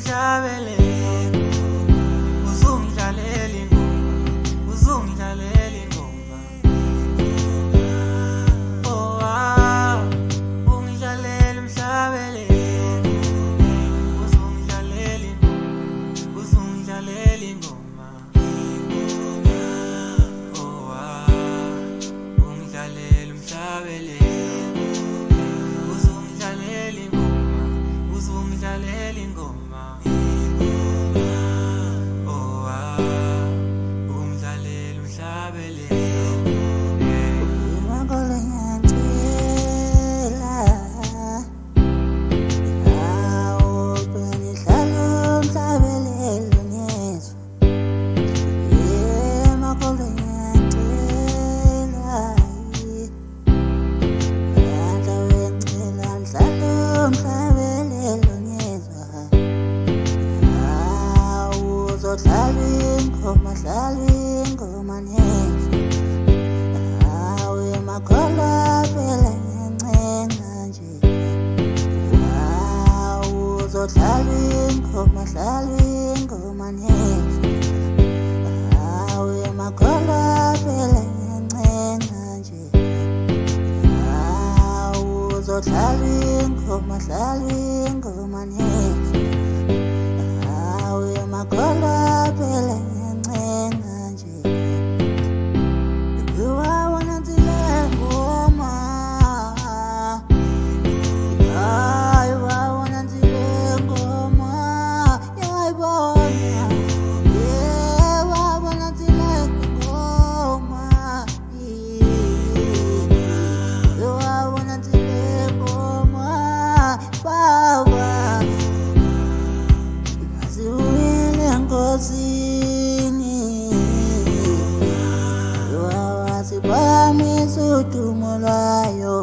mhlabele uzungidlalela ingoma, uzungidlalela ingoma. Oh ungidlalela mhlabele uzungidlalela ingoma, uzungidlalela ingoma. Oh ungidlalela mhlabele uzungidlalela ingoma, uzungidlalela ingoma. Oh ungidlalela mhlabele Imakole ngiyacela awu bengihlala umhlabelelo ngizwa. Imakole ngiyacela ngihla wengcela ngihlala umhlabelelo ngizwa. Awu uzodlala ingoma, dlala ingoma ngizwa. Makhola phela ngiyancenga nje. Awu uzodlala ingoma, dlala ingoma ngizwa. Awu makhola phela ngiyancenga nje. Awu uzodlala ingoma, dlala ingoma ngizwa. Awu makhola phela ngiyancenga nje. Wasibamisa udumo lwayo.